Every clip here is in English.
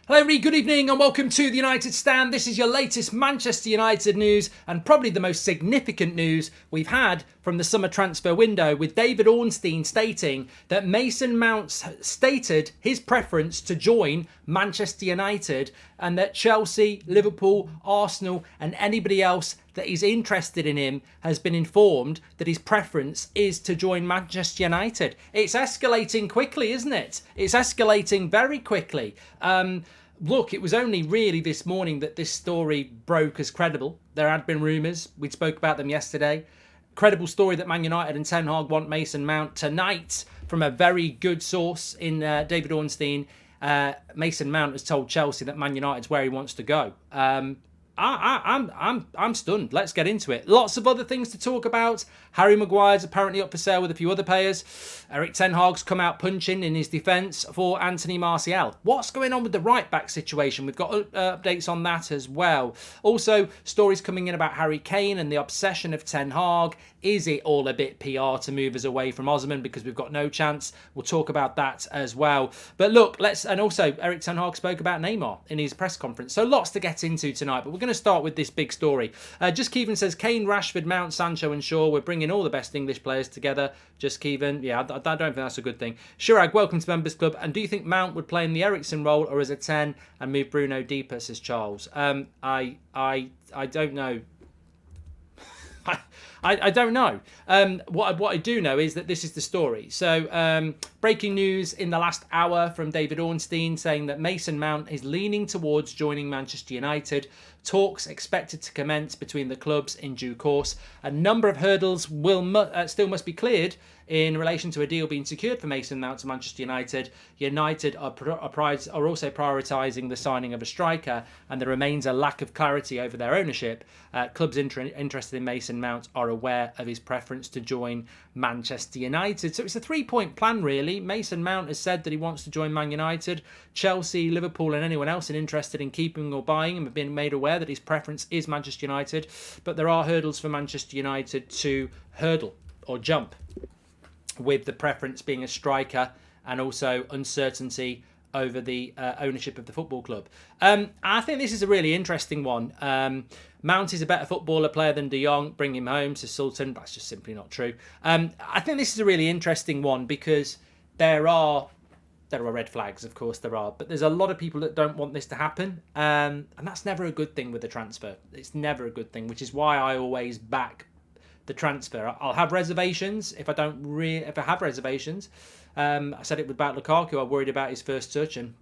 Hello everybody, good evening and welcome to the United Stand. This is your latest Manchester United news and probably the most significant news we've had from the summer transfer window, with David Ornstein stating that Mason Mount stated his preference to join Manchester United and that Chelsea, Liverpool, Arsenal and anybody else that is interested in him has been informed that his preference is to join Manchester United. It's escalating quickly, isn't it? It's escalating very quickly. Look, it was only really this morning that this story broke as credible. There had been rumours. We spoke about them yesterday. Credible story that Man United and Ten Hag want Mason Mount tonight from a very good source in David Ornstein. Mason Mount has told Chelsea that Man United's where he wants to go. I'm stunned. Let's get into it. Lots of other things to talk about. Harry Maguire's apparently up for sale with a few other players. Erik ten Hag's come out punching in his defence for Anthony Martial. What's going on with the right-back situation? We've got updates on that as well. Also, stories coming in about Harry Kane and the obsession of Ten Hag. Is it all a bit PR to move us away from Osman because we've got no chance? We'll talk about that as well. But look, and also Erik ten Hag spoke about Neymar in his press conference. So lots to get into tonight, but we're going to start with this big story. Just Kevin says, Kane, Rashford, Mount, Sancho and Shaw, we're bringing all the best English players together. Just Kevin, yeah, I don't think that's a good thing. Shirag, welcome to Members Club. And do you think Mount would play in the Eriksen role or as a 10 and move Bruno deeper, says Charles? I don't know. I don't know. What I do know is that this is the story. So breaking news in the last hour from David Ornstein saying that Mason Mount is leaning towards joining Manchester United. Talks expected to commence between the clubs in due course. A number of hurdles still must be cleared in relation to a deal being secured for Mason Mount to Manchester United. United are also prioritising the signing of a striker, and there remains a lack of clarity over their ownership. Clubs interested in Mason Mount are aware of his preference to join Manchester United. So it's a three-point plan, really. Mason Mount has said that he wants to join Man United. Chelsea, Liverpool and anyone else interested in keeping or buying him have been made aware that his preference is Manchester United. But there are hurdles for Manchester United to hurdle or jump, with the preference being a striker and also uncertainty over the ownership of the football club. I think this is a really interesting one. Mount is a better footballer player than De Jong. Bring him home, says Sultan. That's just simply not true. I think this is a really interesting one because there are red flags, of course there are, but there's a lot of people that don't want this to happen, and that's never a good thing with a transfer. It's never a good thing, which is why I always back the transfer. I'll have reservations if I have reservations. I said it about Lukaku. I worried about his first touch, and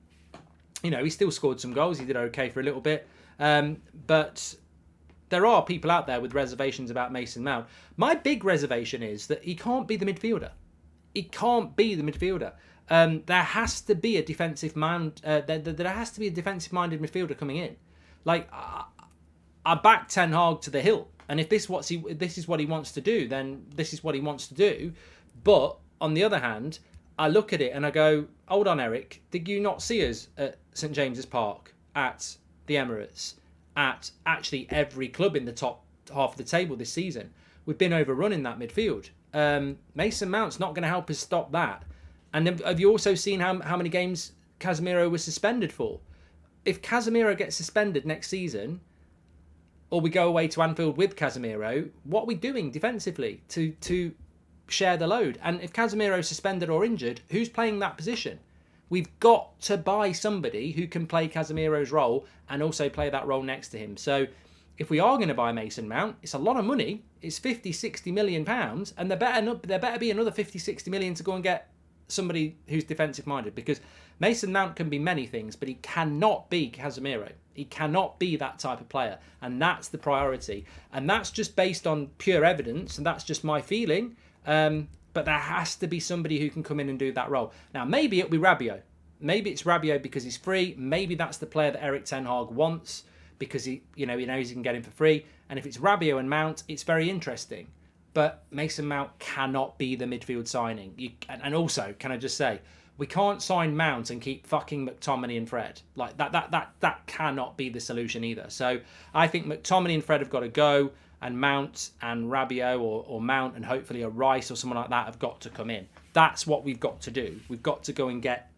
he still scored some goals. He did okay for a little bit, but there are people out there with reservations about Mason Mount. My big reservation is that he can't be the midfielder. He can't be the midfielder. There has to be a defensive mind. There has to be a defensive-minded midfielder coming in. Like I back Ten Hag to the hilt. And if this is what he wants to do, then this is what he wants to do. But on the other hand, I look at it and I go, hold on, Eric, did you not see us at St James's Park, at the Emirates, at actually every club in the top half of the table this season? We've been overrun in that midfield. Mason Mount's not going to help us stop that. And have you also seen how many games Casemiro was suspended for? If Casemiro gets suspended next season, or we go away to Anfield with Casemiro, what are we doing defensively to share the load? And if Casemiro's suspended or injured, who's playing that position? We've got to buy somebody who can play Casemiro's role and also play that role next to him. So if we are going to buy Mason Mount, it's a lot of money. It's 50-60 million pounds, and there better be another 50-60 million to go and get somebody who's defensive minded, because Mason Mount can be many things, but he cannot be Casemiro. He cannot be that type of player, and that's the priority. And that's just based on pure evidence, and that's just my feeling. But there has to be somebody who can come in and do that role. Now, maybe it'll be Rabiot. Maybe it's Rabiot because he's free. Maybe that's the player that Erik ten Hag wants because he knows he can get him for free. And if it's Rabiot and Mount, it's very interesting. But Mason Mount cannot be the midfield signing. And also, can I just say, we can't sign Mount and keep fucking McTominay and Fred. Like that cannot be the solution either. So I think McTominay and Fred have got to go, and Mount and Rabiot or Mount and hopefully a Rice or someone like that have got to come in. That's what we've got to do. We've got to go and get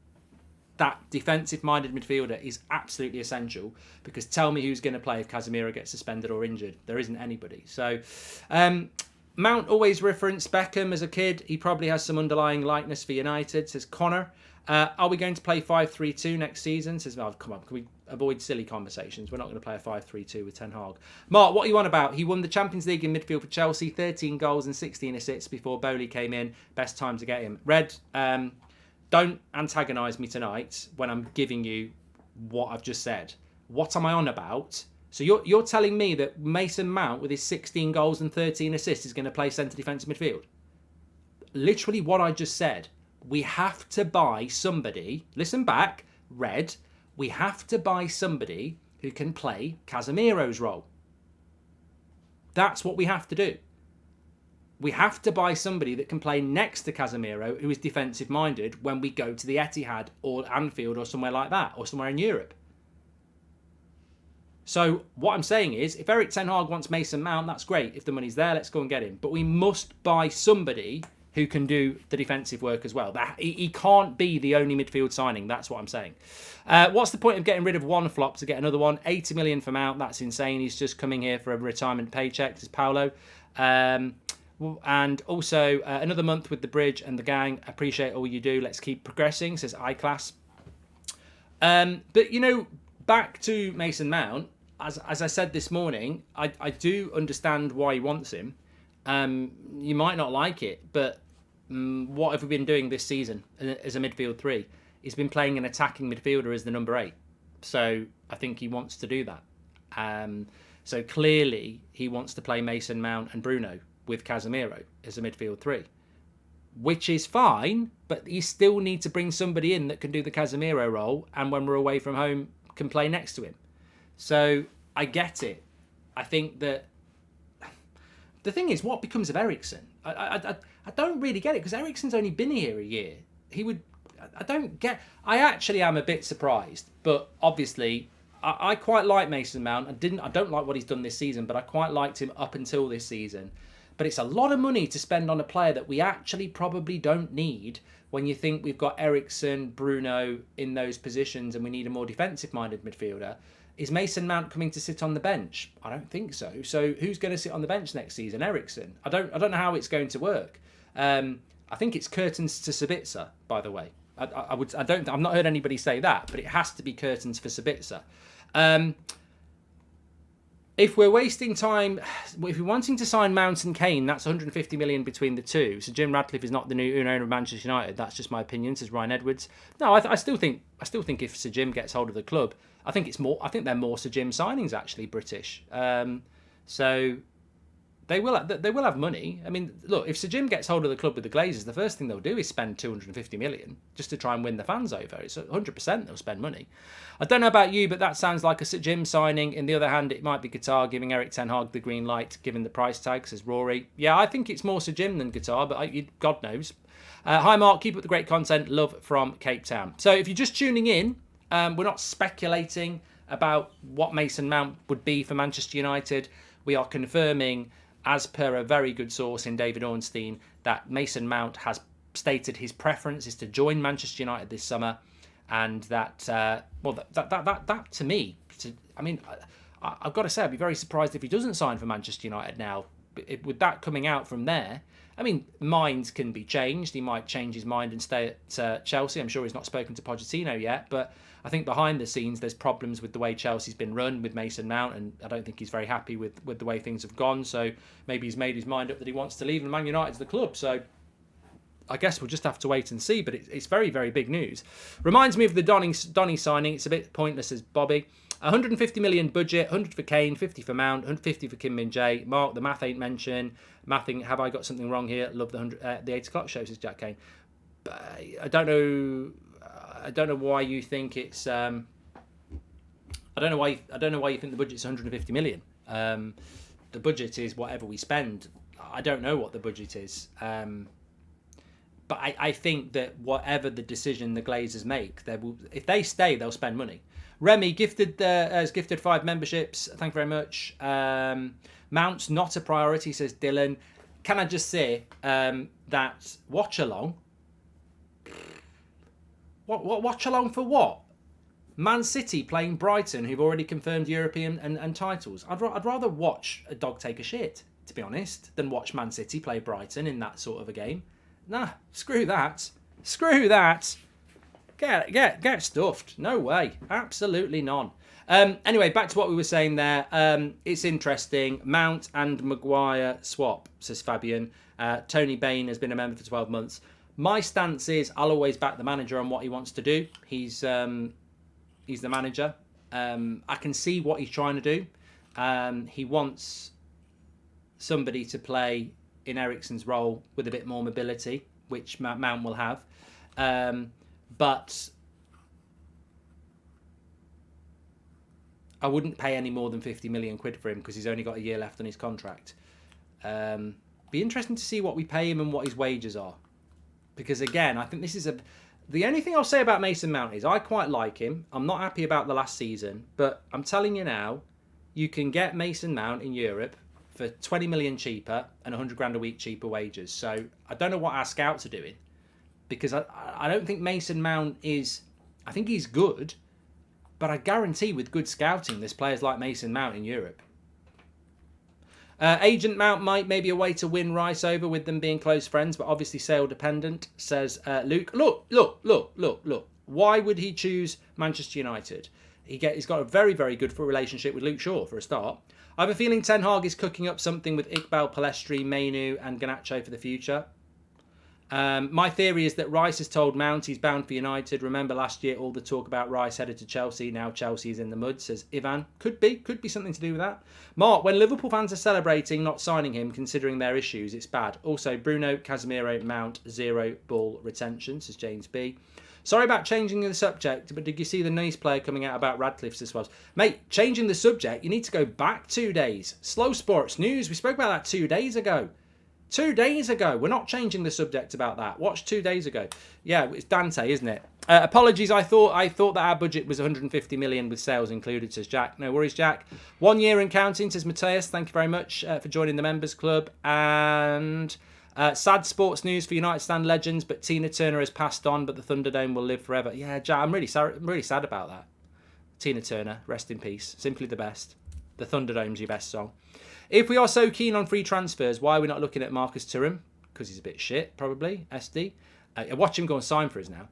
that defensive-minded midfielder is absolutely essential, because tell me who's going to play if Casemiro gets suspended or injured. There isn't anybody. So Mount always referenced Beckham as a kid. He probably has some underlying likeness for United, says Connor. Are we going to play 5-3-2 next season? Says, oh, come on, can we avoid silly conversations? We're not going to play a 5-3-2 with Ten Hag. Mark, what are you on about? He won the Champions League in midfield for Chelsea, 13 goals and 16 assists before Bowley came in. Best time to get him. Red, don't antagonise me tonight when I'm giving you what I've just said. What am I on about? So you're telling me that Mason Mount, with his 16 goals and 13 assists, is going to play centre defensive midfield? Literally what I just said. We have to buy somebody, listen back, Red, we have to buy somebody who can play Casemiro's role. That's what we have to do. We have to buy somebody that can play next to Casemiro, who is defensive-minded, when we go to the Etihad or Anfield or somewhere like that, or somewhere in Europe. So what I'm saying is, if Erik Ten Hag wants Mason Mount, that's great. If the money's there, let's go and get him. But we must buy somebody who can do the defensive work as well. He can't be the only midfield signing. That's what I'm saying. What's the point of getting rid of one flop to get another one? 80 million for Mount. That's insane. He's just coming here for a retirement paycheck, says Paolo. And also, another month with the bridge and the gang. Appreciate all you do. Let's keep progressing, says iClass. But, you know, back to Mason Mount, as I said this morning, I do understand why he wants him. You might not like it, but what have we been doing this season as a midfield three? He's been playing an attacking midfielder as the number 8. So I think he wants to do that. So clearly he wants to play Mason Mount and Bruno with Casemiro as a midfield 3, which is fine, but you still need to bring somebody in that can do the Casemiro role, and when we're away from home can play next to him. So I get it. I think that the thing is, what becomes of Eriksen? I don't really get it, because Eriksen's only been here a year. I actually am a bit surprised, but obviously I quite like Mason Mount. I don't like what he's done this season, but I quite liked him up until this season. But it's a lot of money to spend on a player that we actually probably don't need, when you think we've got Eriksen, Bruno in those positions, and we need a more defensive-minded midfielder. Is Mason Mount coming to sit on the bench? I don't think so. So who's going to sit on the bench next season? Eriksen. I don't know how it's going to work. I think it's curtains to Sabitzer, by the way. I've not heard anybody say that, but it has to be curtains for Sabitzer. If we're wasting time, if we're wanting to sign Mount and Kane, that's 150 million between the two. So Jim Ratcliffe is not the new owner of Manchester United. That's just my opinion, says Ryan Edwards. No, I still think if Sir Jim gets hold of the club, I think they're more Sir Jim signings, actually, British. So they will have money. I mean, look, if Sir Jim gets hold of the club with the Glazers, the first thing they'll do is spend 250 million just to try and win the fans over. It's 100% they'll spend money. I don't know about you, but that sounds like a Sir Jim signing. On the other hand, it might be Qatar giving Erik Ten Hag the green light, given the price tag, says Rory. Yeah, I think it's more Sir Jim than Qatar, but God knows. Hi, Mark. Keep up the great content. Love from Cape Town. So if you're just tuning in, we're not speculating about what Mason Mount would be for Manchester United. We are confirming, as per a very good source in David Ornstein, that Mason Mount has stated his preference is to join Manchester United this summer, and that that to me, I mean, I've got to say, I'd be very surprised if he doesn't sign for Manchester United now. With that coming out from there, I mean, minds can be changed. He might change his mind and stay at Chelsea. I'm sure he's not spoken to Pochettino yet, but I think behind the scenes there's problems with the way Chelsea's been run with Mason Mount, and I don't think he's very happy with the way things have gone. So maybe he's made his mind up that he wants to leave, and Man United's the club. So I guess we'll just have to wait and see, but it's very, very big news. Reminds me of the Donny signing. It's a bit pointless, as Bobby. 150 million budget, 100 for Kane, 50 for Mount, 150 for Kim Min-jae. Mark, the math ain't mentioned. Mathing, have I got something wrong here? Love the 8 o'clock show, says Jack Kane. But I don't know why you think it's. I don't know why you think the budget's 150 million. The budget is whatever we spend. I don't know what the budget is. But I think that whatever the decision the Glazers make, if they stay, they'll spend money. Remy has gifted 5 memberships. Thank you very much. Mount's not a priority, says Dylan. Can I just say that watch along? Watch along for what? Man City playing Brighton, who've already confirmed European and titles. I'd rather watch a dog take a shit, to be honest, than watch Man City play Brighton in that sort of a game. Nah, screw that. Screw that. Get stuffed. No way. Absolutely none. Anyway, back to what we were saying there. It's interesting. Mount and Maguire swap, says Fabian. Tony Bain has been a member for 12 months. My stance is I'll always back the manager on what he wants to do. He's the manager. I can see what he's trying to do. He wants somebody to play in Eriksen's role with a bit more mobility, which Mount will have. But I wouldn't pay any more than 50 million quid for him because he's only got a year left on his contract. Be interesting to see what we pay him and what his wages are. Because again, I think this is the only thing I'll say about Mason Mount is I quite like him. I'm not happy about the last season, but I'm telling you now, you can get Mason Mount in Europe for 20 million cheaper and 100 grand a week cheaper wages. So I don't know what our scouts are doing, because I don't think Mason Mount is... I think he's good, but I guarantee with good scouting, there's players like Mason Mount in Europe. Agent Mount might maybe a way to win Rice over with them being close friends, but obviously sale dependent, says Luke. Look. Why would he choose Manchester United? He's got a very, very good relationship with Luke Shaw for a start. I have a feeling Ten Hag is cooking up something with Iqbal, Palestri, Mainu and Garnacho for the future. My theory is that Rice has told Mount he's bound for United. Remember last year all the talk about Rice headed to Chelsea. Now Chelsea's in the mud, says Ivan. Could be something to do with that. Mark, when Liverpool fans are celebrating not signing him, considering their issues, it's bad. Also, Bruno, Casemiro, Mount, 0 ball retention, says James B. Sorry about changing the subject, but did you see the Nice player coming out about Radcliffe's as well? Mate, changing the subject, you need to go back 2 days. Slow Sports News, we spoke about that 2 days ago. 2 days ago. We're not changing the subject about that. Watch 2 days ago. Yeah, it's Dante, isn't it? Apologies, I thought that our budget was 150 million with sales included, says Jack. No worries, Jack. 1 year and counting, says Mateus. Thank you very much for joining the members club. And sad sports news for United stand legends, but Tina Turner has passed on, but the Thunderdome will live forever. Yeah, Jack, I'm really sad about that. Tina Turner, rest in peace. Simply the best. The Thunderdome's your best song. If we are so keen on free transfers, why are we not looking at Marcus Thuram? Because he's a bit shit, probably. SD. Watch him go and sign for us now.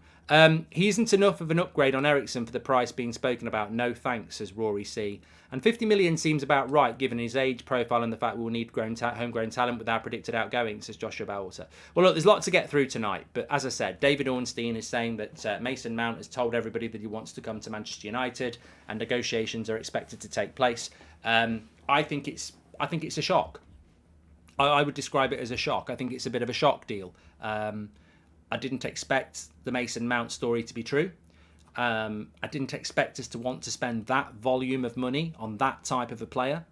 He isn't enough of an upgrade on Eriksen for the price being spoken about. No thanks, says Rory C. And 50 million seems about right, given his age profile and the fact we will need homegrown talent with our predicted outgoing, says Joshua Bowalter. Well, look, there's a lot to get through tonight. But as I said, David Ornstein is saying that Mason Mount has told everybody that he wants to come to Manchester United and negotiations are expected to take place. I think it's a shock. I would describe it as a shock. I think it's a bit of a shock deal. I didn't expect the Mason Mount story to be true. I didn't expect us to want to spend that volume of money on that type of a player.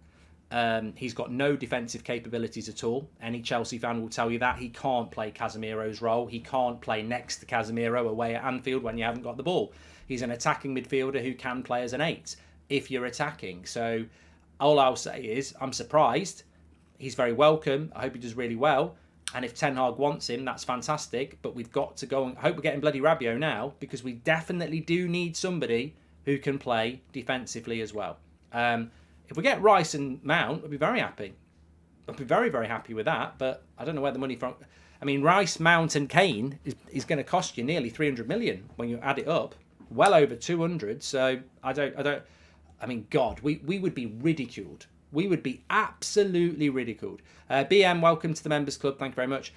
He's got no defensive capabilities at all. Any Chelsea fan will tell you that. He can't play Casemiro's role. He can't play next to Casemiro away at Anfield when you haven't got the ball. He's an attacking midfielder who can play as an 8 if you're attacking. So all I'll say is I'm surprised. He's very welcome. I hope he does really well. And if Ten Hag wants him, that's fantastic. But we've got to go and I hope we're getting bloody Rabiot now, because we definitely do need somebody who can play defensively as well. If we get Rice and Mount, I'll be very happy. I'll be very, very happy with that. But I don't know where the money from. I mean, Rice, Mount and Kane is going to cost you nearly 300 million when you add it up. Well over 200. So I mean, God, we would be ridiculed. We would be absolutely ridiculed. BM, welcome to the members club. Thank you very much.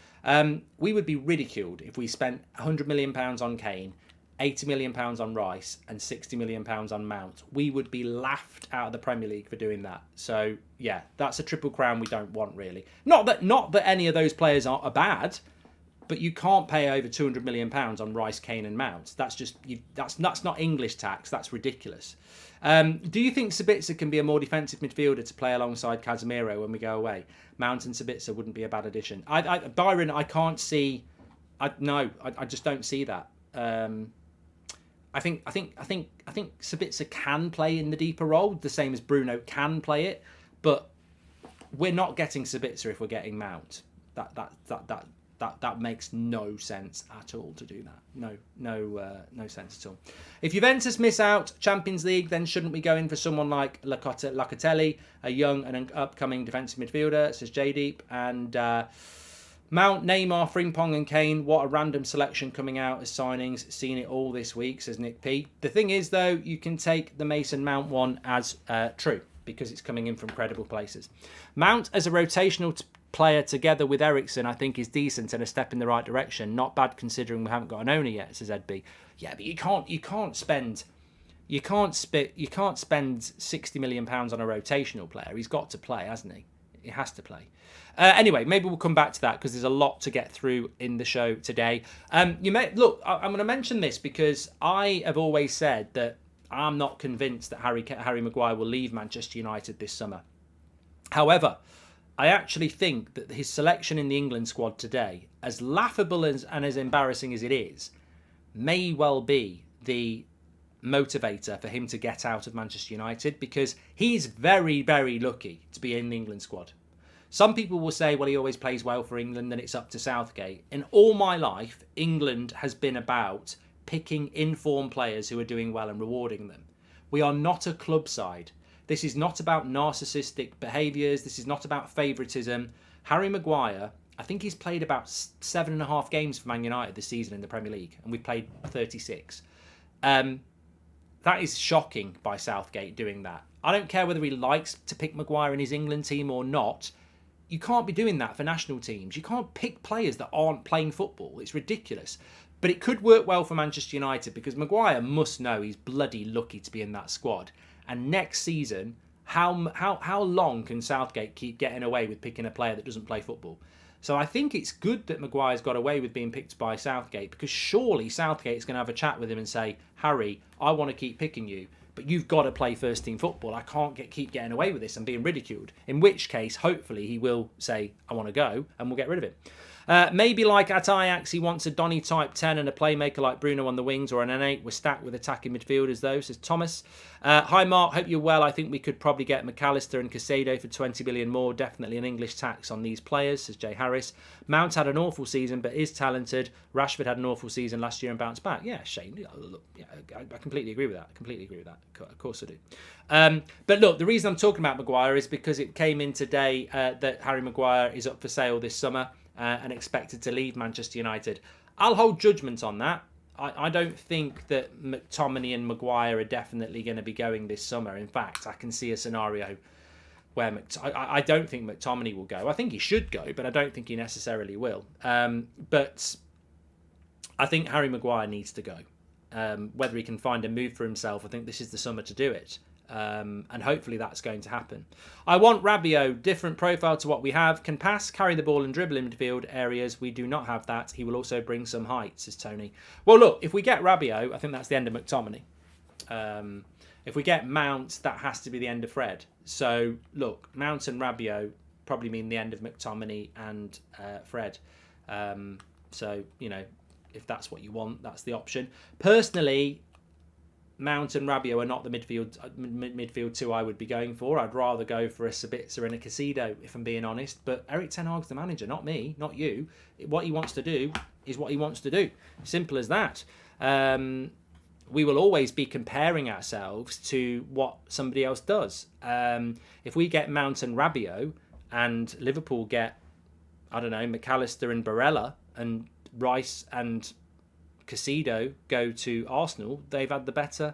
We would be ridiculed if we spent £100 million on Kane, £80 million on Rice, and £60 million on Mount. We would be laughed out of the Premier League for doing that. So yeah, that's a triple crown we don't want really. Not that any of those players are bad, but you can't pay over £200 million on Rice, Kane, and Mount. That's just that's not English tax. That's ridiculous. Do you think Sabitzer can be a more defensive midfielder to play alongside Casemiro when we go away? Mount and Sabitzer wouldn't be a bad addition. Byron, I can't see. I just don't see that. I think Sabitzer can play in the deeper role, the same as Bruno can play it, but we're not getting Sabitzer if we're getting Mount. That makes no sense at all to do that. No sense at all. If Juventus miss out Champions League, then shouldn't we go in for someone like Locatelli, a young and an upcoming defensive midfielder, says J-Deep, and Mount, Neymar, Frimpong and Kane, what a random selection coming out as signings. Seen it all this week, says Nick P. The thing is, though, you can take the Mason Mount one as true because it's coming in from credible places. Mount as a rotational player together with Eriksen, I think is decent and a step in the right direction. Not bad considering we haven't got an owner yet, says Ed B. Yeah, but you can't spend 60 million pounds on a rotational player. He's got to play, hasn't he? He has to play. Anyway, maybe we'll come back to that because there's a lot to get through in the show today. I'm going to mention this because I have always said that I'm not convinced that Harry Maguire will leave Manchester United this summer. However, I actually think that his selection in the England squad today, as laughable and as embarrassing as it is, may well be the motivator for him to get out of Manchester United because he's very, very lucky to be in the England squad. Some people will say, well, he always plays well for England and it's up to Southgate. In all my life, England has been about picking informed players who are doing well and rewarding them. We are not a club side. This is not about narcissistic behaviours. This is not about favouritism. Harry Maguire, I think he's played about 7.5 games for Man United this season in the Premier League, and we've played 36. That is shocking by Southgate doing that. I don't care whether he likes to pick Maguire in his England team or not. You can't be doing that for national teams. You can't pick players that aren't playing football. It's ridiculous. But it could work well for Manchester United because Maguire must know he's bloody lucky to be in that squad. And next season, how long can Southgate keep getting away with picking a player that doesn't play football? So I think it's good that Maguire's got away with being picked by Southgate because surely Southgate's going to have a chat with him and say, Harry, I want to keep picking you, but you've got to play first team football. I can't keep getting away with this and being ridiculed. In which case, hopefully, he will say, I want to go, and we'll get rid of him. Maybe like at Ajax, he wants a Donny type 10 and a playmaker like Bruno on the wings or an N8. We're stacked with attacking midfielders though, says Thomas. Hi Mark, hope you're well. I think we could probably get McAllister and Caicedo for 20 million more. Definitely an English tax on these players, says Jay Harris. Mount had an awful season but is talented. Rashford had an awful season last year and bounced back. Yeah, Shane, I completely agree with that. Of course I do. But look, the reason I'm talking about Maguire is because it came in today that Harry Maguire is up for sale this summer. And expected to leave Manchester United. I'll hold judgment on that. I don't think that McTominay and Maguire are definitely going to be going this summer. In fact, I can see a scenario where I don't think McTominay will go. I think he should go, but I don't think he necessarily will. But I think Harry Maguire needs to go. Whether he can find a move for himself, I think this is the summer to do it. And hopefully that's going to happen. I want Rabiot, different profile to what we have, can pass, carry the ball and dribble in midfield areas. We do not have that. He will also bring some height, says Tony. Well, look, if we get Rabiot, I think that's the end of McTominay. If we get Mount, that has to be the end of Fred. So, look, Mount and Rabiot probably mean the end of McTominay and Fred. So, if that's what you want, that's the option. Personally, Mount and Rabiot are not the midfield two I would be going for. I'd rather go for a Sabitzer and a Caicedo, if I'm being honest. But Erik ten Hag's the manager, not me, not you. What he wants to do is what he wants to do. Simple as that. We will always be comparing ourselves to what somebody else does. If we get Mount and Rabiot and Liverpool get, I don't know, McAllister and Barella and Rice and Caicedo go to Arsenal, they've had the better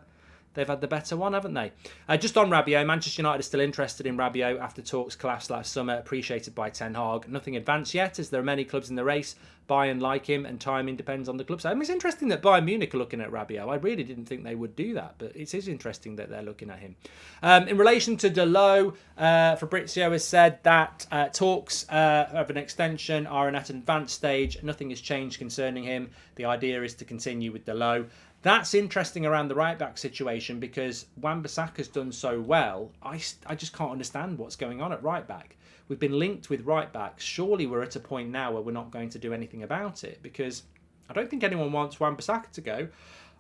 one, haven't they? Just on Rabiot, Manchester United is still interested in Rabiot after talks collapsed last summer, appreciated by Ten Hag. Nothing advanced yet, as there are many clubs in the race. Bayern like him, and timing depends on the club. So it's interesting that Bayern Munich are looking at Rabiot. I really didn't think they would do that, but it is interesting that they're looking at him. In relation to Dalot, Fabrizio has said that talks of an extension are at an advanced stage. Nothing has changed concerning him. The idea is to continue with Dalot. That's interesting around the right-back situation because Wan-Bissaka's done so well. I just can't understand what's going on at right-back. We've been linked with right-backs. Surely we're at a point now where we're not going to do anything about it because I don't think anyone wants Wan-Bissaka to go.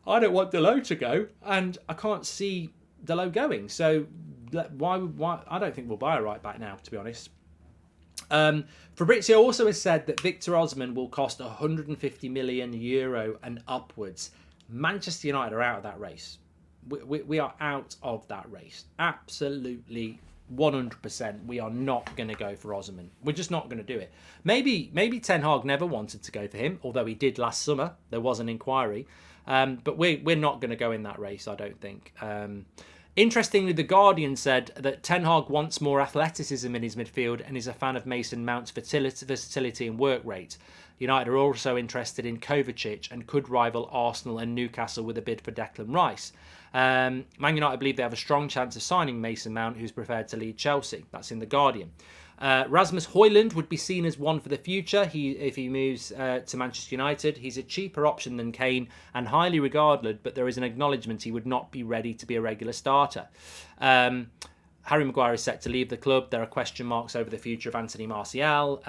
I don't want Dalot to go, and I can't see Dalot going. So why? I don't think we'll buy a right-back now, to be honest. Fabrizio also has said that Victor Osimhen will cost €150 million and upwards. Manchester United are out of that race. We are out of that race. Absolutely 100%. We are not going to go for Osimhen. We're just not going to do it. Maybe Ten Hag never wanted to go for him, although he did last summer. There was an inquiry. But we're not going to go in that race, I don't think. Interestingly, The Guardian said that Ten Hag wants more athleticism in his midfield and is a fan of Mason Mount's versatility and work rate. United are also interested in Kovacic and could rival Arsenal and Newcastle with a bid for Declan Rice. Man United believe they have a strong chance of signing Mason Mount, who's prepared to lead Chelsea. That's in The Guardian. Rasmus Højlund would be seen as one for the future if he moves to Manchester United. He's a cheaper option than Kane and highly regarded, but there is an acknowledgement he would not be ready to be a regular starter. Harry Maguire is set to leave the club. There are question marks over the future of Anthony Martial,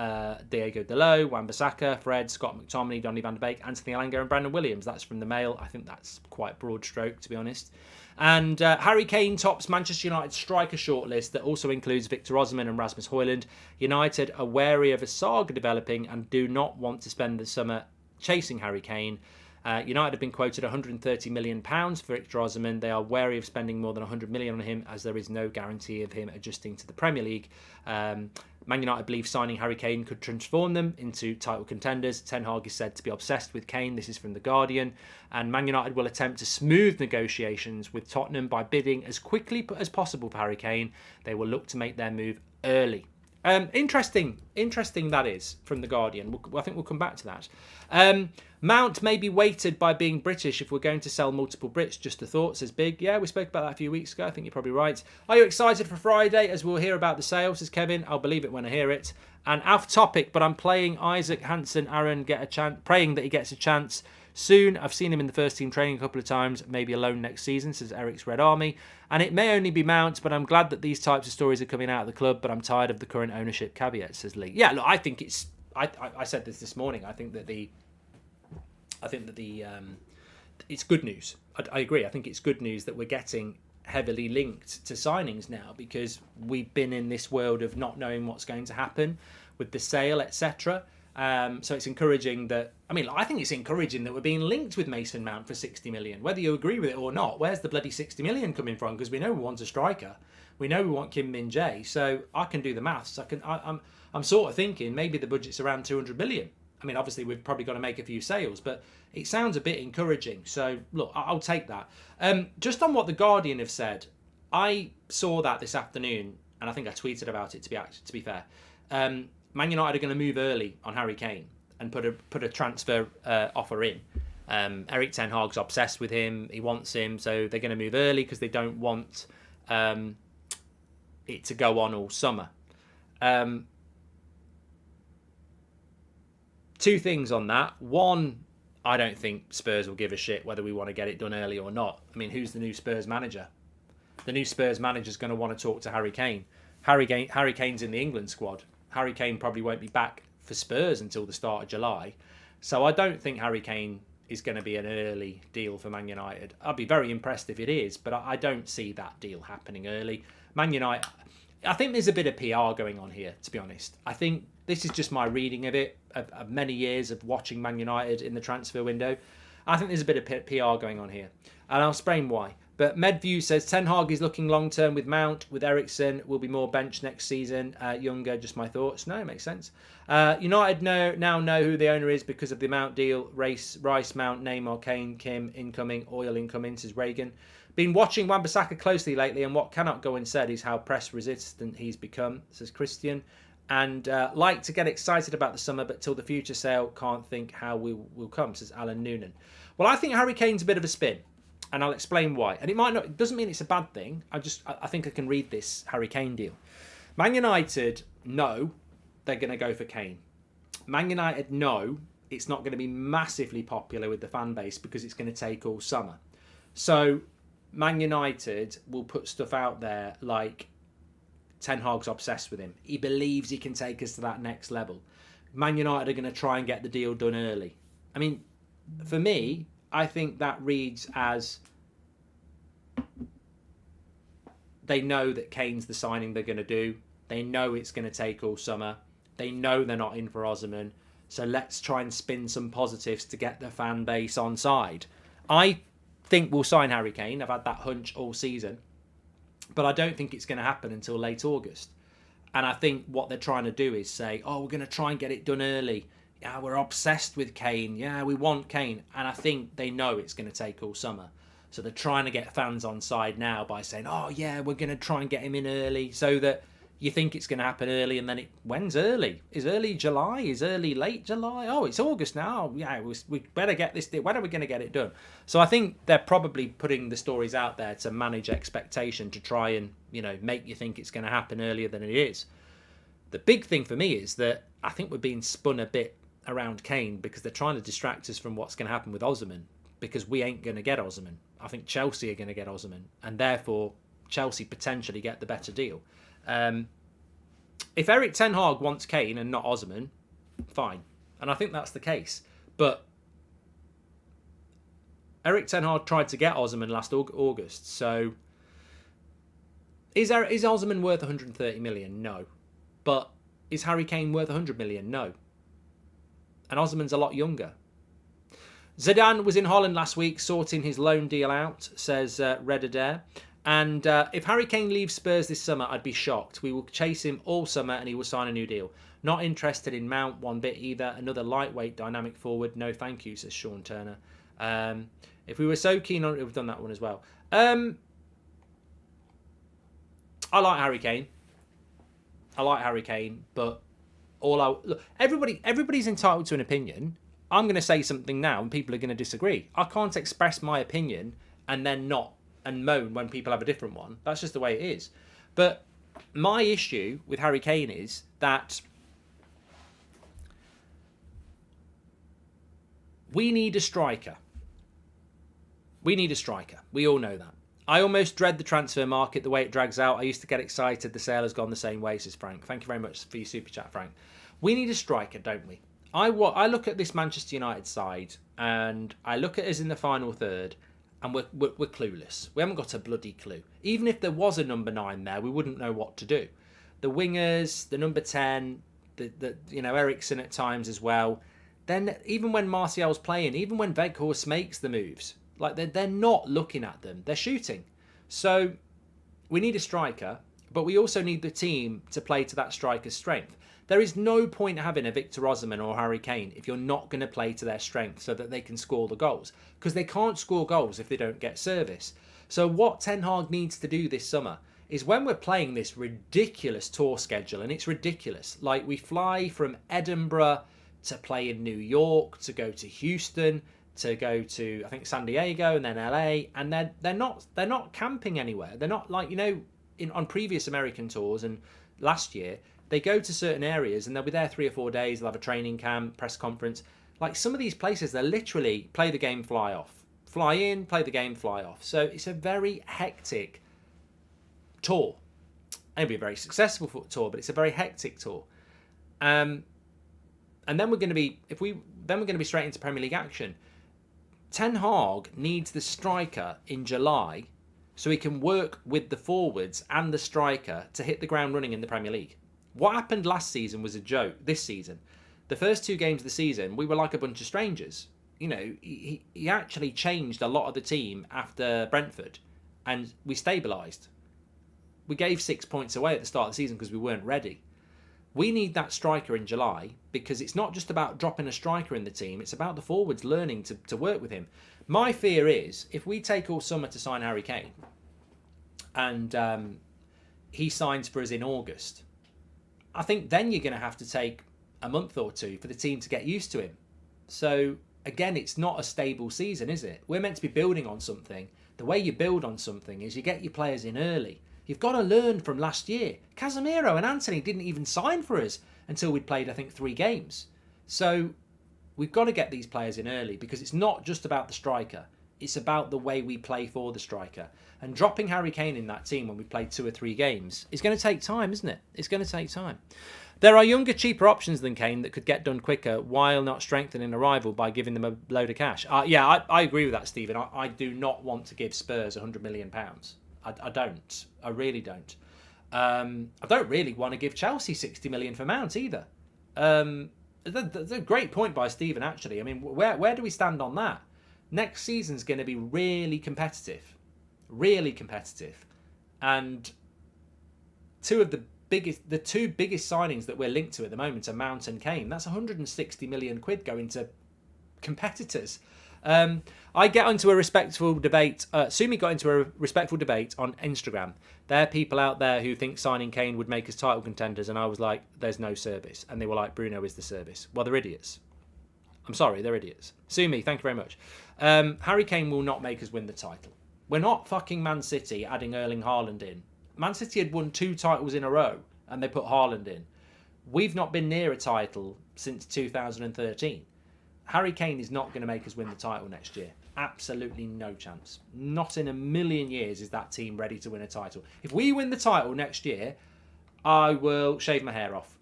Diego Dalot, Wan-Bissaka, Fred, Scott McTominay, Donny van de Beek, Anthony Elanga and Brandon Williams. That's from the Mail. I think that's quite broad stroke, to be honest. And Harry Kane tops Manchester United's striker shortlist that also includes Victor Osimhen and Rasmus Højlund. United are wary of a saga developing and do not want to spend the summer chasing Harry Kane. United have been quoted £130 million for Victor Osimhen. They are wary of spending more than £100 million on him, as there is no guarantee of him adjusting to the Premier League. Man United believe signing Harry Kane could transform them into title contenders. Ten Hag is said to be obsessed with Kane. This is from The Guardian. And Man United will attempt to smooth negotiations with Tottenham by bidding as quickly as possible for Harry Kane. They will look to make their move early. Interesting that is from The Guardian. I think we'll come back to that. Mount may be weighted by being British if we're going to sell multiple Brits. Just a thought, says Big. Yeah, we spoke about that a few weeks ago. I think you're probably right. Are you excited for Friday as we'll hear about the sale, says Kevin. I'll believe it when I hear it. And off topic, but I'm playing Isaac Hansen Aaron get a chance, praying that he gets a chance soon. I've seen him in the first team training a couple of times, maybe alone next season, says Eric's Red Army. And it may only be Mount, but I'm glad that these types of stories are coming out of the club, but I'm tired of the current ownership caveat, says Lee. Yeah, look, I think it's... I said this morning. I think that it's good news. I agree. I think it's good news that we're getting heavily linked to signings now, because we've been in this world of not knowing what's going to happen with the sale, etc. So it's encouraging that... I think it's encouraging that we're being linked with Mason Mount for 60 million. Whether you agree with it or not, where's the bloody 60 million coming from? Because we know we want a striker. We know we want Kim Min-jae. So I can do the maths. I'm sort of thinking maybe the budget's around 200 million. Obviously, we've probably got to make a few sales, but it sounds a bit encouraging. So, look, I'll take that. Just on what The Guardian have said, I saw that this afternoon, and I think I tweeted about it, to be fair. Man United are going to move early on Harry Kane and put a transfer offer in. Erik Ten Hag's obsessed with him. He wants him, so they're going to move early because they don't want it to go on all summer. Two things on that. One, I don't think Spurs will give a shit whether we want to get it done early or not. Who's the new Spurs manager? The new Spurs manager's going to want to talk to Harry Kane. Harry Kane's in the England squad. Harry Kane probably won't be back for Spurs until the start of July. So I don't think Harry Kane is going to be an early deal for Man United. I'd be very impressed if it is, but I don't see that deal happening early. Man United, I think there's a bit of PR going on here, to be honest. I think this is just my reading of it, of many years of watching Man United in the transfer window. I think there's a bit of PR going on here. And I'll explain why. But Medview says Ten Hag is looking long-term with Mount, with Eriksen, will be more bench next season. Younger, just my thoughts. No, it makes sense. United now know who the owner is because of the Mount deal. Rice, Mount, Neymar, Kane, Kim, incoming, Oil incoming, says Reagan. Been watching Wan-Bissaka closely lately, and what cannot go unsaid is how press-resistant he's become, says Christian. And like to get excited about the summer, but till the future sale, can't think how we will come, says Alan Noonan. Well, I think Harry Kane's a bit of a spin, and I'll explain why. And it doesn't mean it's a bad thing. I think I can read this Harry Kane deal. Man United know they're going to go for Kane. Man United know it's not going to be massively popular with the fan base because it's going to take all summer. So Man United will put stuff out there like Ten Hag's obsessed with him. He believes he can take us to that next level. Man United are going to try and get the deal done early. For me, I think that reads as they know that Kane's the signing they're going to do. They know it's going to take all summer. They know they're not in for Osimhen. So let's try and spin some positives to get the fan base on side. I think we'll sign Harry Kane. I've had that hunch all season. But I don't think it's going to happen until late August. And I think what they're trying to do is say, oh, we're going to try and get it done early. Yeah, we're obsessed with Kane. Yeah, we want Kane. And I think they know it's going to take all summer. So they're trying to get fans on side now by saying, oh, yeah, we're going to try and get him in early so that you think it's going to happen early, and then when's early? Is early July? Is early late July? Oh, it's August now. Yeah, we better get this. When are we going to get it done? So I think they're probably putting the stories out there to manage expectation, to try and, make you think it's going to happen earlier than it is. The big thing for me is that I think we're being spun a bit around Kane because they're trying to distract us from what's going to happen with Osimhen, because we ain't going to get Osimhen. I think Chelsea are going to get Osimhen, and therefore Chelsea potentially get the better deal. If Erik ten Hag wants Kane and not Osimhen, fine. And I think that's the case. But Erik ten Hag tried to get Osimhen last August. So is Osimhen worth 130 million? No. But is Harry Kane worth 100 million? No. And Osimhen's a lot younger. Zidane was in Holland last week sorting his loan deal out, says Redder. And if Harry Kane leaves Spurs this summer, I'd be shocked. We will chase him all summer and he will sign a new deal. Not interested in Mount one bit either. Another lightweight dynamic forward. No thank you, says Sean Turner. If we were so keen on it, we've done that one as well. I like Harry Kane. But look, everybody's entitled to an opinion. I'm going to say something now and people are going to disagree. I can't express my opinion and then not and moan when people have a different one. That's just the way it is. But my issue with Harry Kane is that we need a striker. We all know that. I almost dread the transfer market, the way it drags out. I used to get excited. The sale has gone the same way, says Frank. Thank you very much for your super chat, Frank. We need a striker, don't we? I look at this Manchester United side and I look at us in the final third, and we're clueless. We haven't got a bloody clue. Even if there was a number 9 there, we wouldn't know what to do. The wingers, the number 10, Eriksen at times as well. Then even when Martial's playing, even when Weghorst makes the moves, like they're not looking at them. They're shooting. So we need a striker, but we also need the team to play to that striker's strength. There is no point having a Victor Osimhen or Harry Kane if you're not going to play to their strength so that they can score the goals. Because they can't score goals if they don't get service. So what Ten Hag needs to do this summer is, when we're playing this ridiculous tour schedule, and it's ridiculous, like we fly from Edinburgh to play in New York, to go to Houston, to go to, I think, San Diego and then LA, and they're not camping anywhere. They're not like, on previous American tours and last year, they go to certain areas and they'll be there 3 or 4 days. They'll have a training camp, press conference. Like some of these places, they're literally play the game, fly off. Fly in, play the game, fly off. So it's a very hectic tour. It'll be a very successful tour, but it's a very hectic tour. And then we're going to be straight into Premier League action. Ten Hag needs the striker in July so he can work with the forwards and the striker to hit the ground running in the Premier League. What happened last season was a joke. This season, the first 2 games of the season, we were like a bunch of strangers. He actually changed a lot of the team after Brentford, and we stabilised. We gave 6 points away at the start of the season because we weren't ready. We need that striker in July, because it's not just about dropping a striker in the team, it's about the forwards learning to work with him. My fear is, if we take all summer to sign Harry Kane, and he signs for us in August, I think then you're going to have to take a month or 2 for the team to get used to him. So, again, it's not a stable season, is it? We're meant to be building on something. The way you build on something is you get your players in early. You've got to learn from last year. Casemiro and Anthony didn't even sign for us until we'd played, I think, 3 games. So we've got to get these players in early, because it's not just about the striker. It's about the way we play for the striker. And dropping Harry Kane in that team when we played 2 or 3 games is going to take time, isn't it? It's going to take time. There are younger, cheaper options than Kane that could get done quicker while not strengthening a rival by giving them a load of cash. I agree with that, Stephen. I do not want to give Spurs £100 million. I don't. I really don't. I don't really want to give Chelsea 60 million for Mount either. That's a great point by Stephen, actually. I mean, where do we stand on that? Next season's going to be really competitive. Really competitive. And the two biggest signings that we're linked to at the moment are Mount and Kane. That's 160 million quid going to competitors. I get into a respectful debate. Sumi got into a respectful debate on Instagram. There are people out there who think signing Kane would make us title contenders, and I was like, there's no service. And they were like, Bruno is the service. Well, they're idiots. I'm sorry, they're idiots. Sumi, thank you very much. Harry Kane will not make us win the title. We're not fucking Man City adding Erling Haaland in. Man City had won 2 titles in a row, and they put Haaland in. We've not been near a title since 2013. Harry Kane is not going to make us win the title next year. Absolutely no chance. Not in a million years is that team ready to win a title. If we win the title next year, I will shave my hair off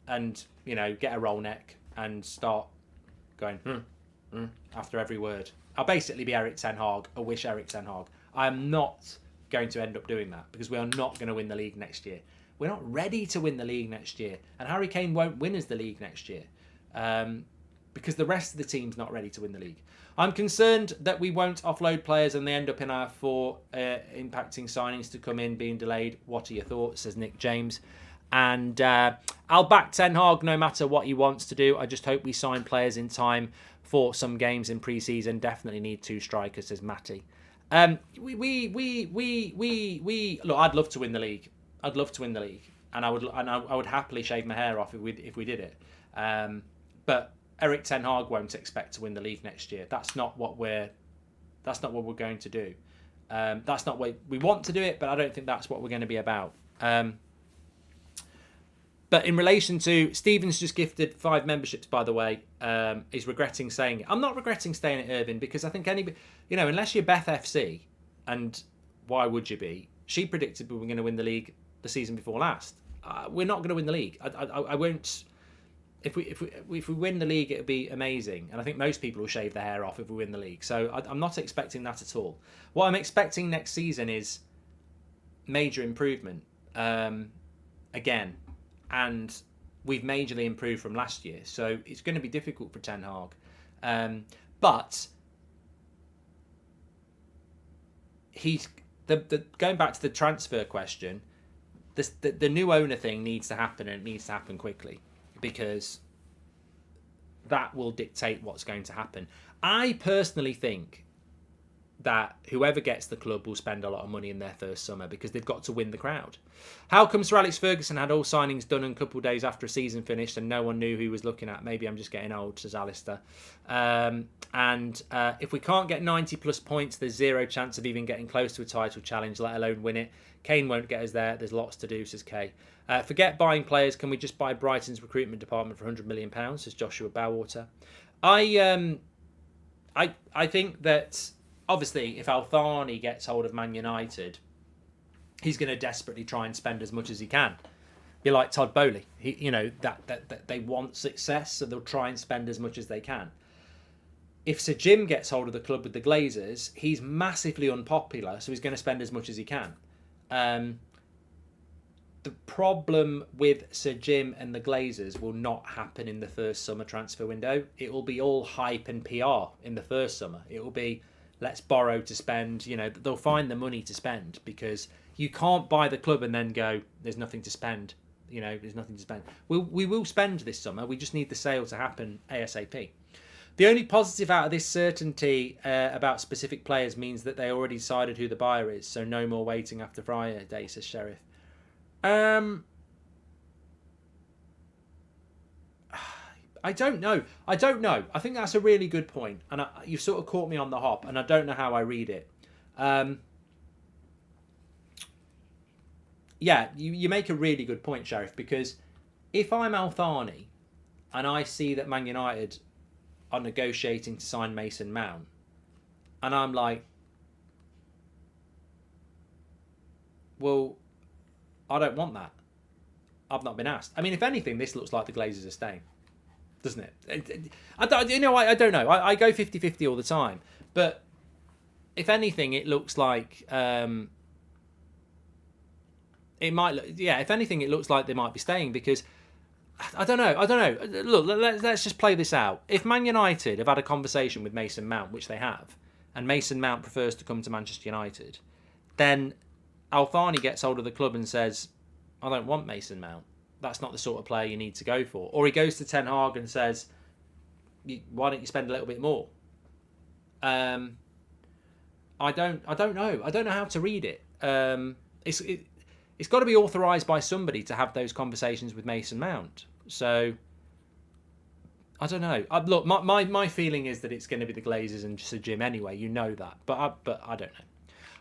and, get a roll neck and start going, after every word. I'll basically be Eric Ten Hag, a wish Eric Ten Hag. I am not going to end up doing that because we are not going to win the league next year. We're not ready to win the league next year. And Harry Kane won't win us the league next year. Because the rest of the team's not ready to win the league. I'm concerned that we won't offload players and they end up in our 4 impacting signings to come in being delayed. What are your thoughts, says Nick James. And I'll back Ten Hag no matter what he wants to do. I just hope we sign players in time for some games in pre-season. Definitely need 2 strikers, says Matty. Look, I'd love to win the league. I'd love to win the league. And I would happily shave my hair off if we did it. But Eric Ten Hag won't expect to win the league next year. That's not what we're going to do. That's not what we want to do it, but I don't think that's what we're going to be about. But in relation to Stephen's just gifted 5 memberships, by the way, is regretting saying it. I'm not regretting staying at Irvine because I think unless you're Beth FC, and why would you be? She predicted we were going to win the league the season before last. We're not going to win the league. I won't. If we win the league, it'll be amazing. And I think most people will shave their hair off if we win the league. So I'm not expecting that at all. What I'm expecting next season is major improvement again. And we've majorly improved from last year. So it's going to be difficult for Ten Hag. But he's going back to the transfer question, the new owner thing needs to happen, and it needs to happen quickly. Because that will dictate what's going to happen. I personally think that whoever gets the club will spend a lot of money in their first summer because they've got to win the crowd. How come Sir Alex Ferguson had all signings done in a couple of days after a season finished and no one knew who he was looking at? Maybe I'm just getting old, says Alistair. If we can't get 90 plus points, there's zero chance of even getting close to a title challenge, let alone win it. Kane won't get us there. There's lots to do, says Kay. Forget buying players. Can we just buy Brighton's recruitment department for £100 million, says Joshua Bowater. I think that obviously if Althani gets hold of Man United, he's going to desperately try and spend as much as he can. Be like Todd Bowley. That they want success, so they'll try and spend as much as they can. If Sir Jim gets hold of the club with the Glazers, he's massively unpopular, so he's going to spend as much as he can. The problem with Sir Jim and the Glazers will not happen in the first summer transfer window. It will be all hype and PR in the first summer. It will be, let's borrow to spend. They'll find the money to spend because you can't buy the club and then go, there's nothing to spend. There's nothing to spend. We will spend this summer. We just need the sale to happen ASAP. The only positive out of this certainty about specific players means that they already decided who the buyer is, so no more waiting after Friday, says Sheriff. I don't know. I think that's a really good point, and you sort of caught me on the hop, and I don't know how I read it. You make a really good point, Sheriff, because if I'm Althani and I see that Man United are negotiating to sign Mason Mount, and I'm like, well, I don't want that. I've not been asked. I mean, if anything, this looks like the Glazers are staying, doesn't it? I don't know. I go 50-50 all the time. But if anything, it looks like it might. If anything, it looks like they might be staying because I don't know. Look, let's just play this out. If Man United have had a conversation with Mason Mount, which they have, and Mason Mount prefers to come to Manchester United, then Al-Thani gets hold of the club and says, I don't want Mason Mount. That's not the sort of player you need to go for. Or he goes to Ten Hag and says, why don't you spend a little bit more? I don't know. I don't know how to read it. It's got to be authorised by somebody to have those conversations with Mason Mount. So, I don't know. Look, my feeling is that it's going to be the Glazers and Sir Jim anyway. You know that. But I don't know.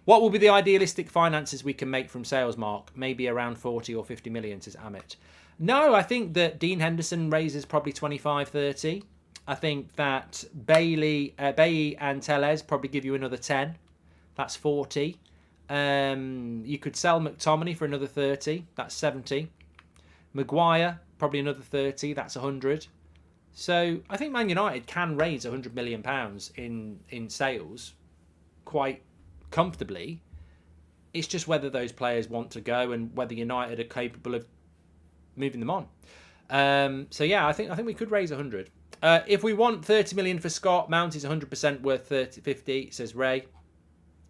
What will be the idealistic finances we can make from sales, Mark? Maybe around 40 or 50 million, says Amit. No, I think that Dean Henderson raises probably 25, 30. I think that Bailey and Tellez probably give you another 10. That's 40. You could sell McTominay for another 30. That's 70. Maguire, probably another 30. That's 100. So I think Man United can raise £100 million in sales quite comfortably. It's just whether those players want to go and whether United are capable of moving them on. So yeah, I think we could raise 100. If we want 30 million for Scott, Mount is 100% worth 50, says Ray.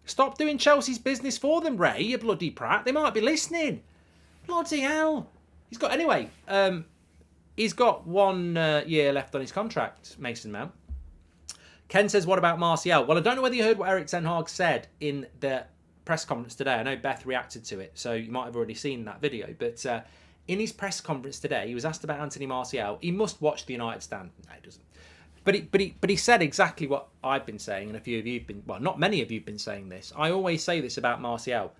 Stop doing Chelsea's business for them, Ray, you bloody prat. They might be listening. Bloody hell. He's got 1 year left on his contract, Mason Mount. Ken says, what about Martial? Well, I don't know whether you heard what Erik Ten Hag said in the press conference today. I know Beth reacted to it, so you might have already seen that video. But in his press conference today, he was asked about Anthony Martial. He must watch the United stand. No, he doesn't. But he said exactly what I've been saying, and a few of you have been, well, not many of you have been saying this. I always say this about Martial.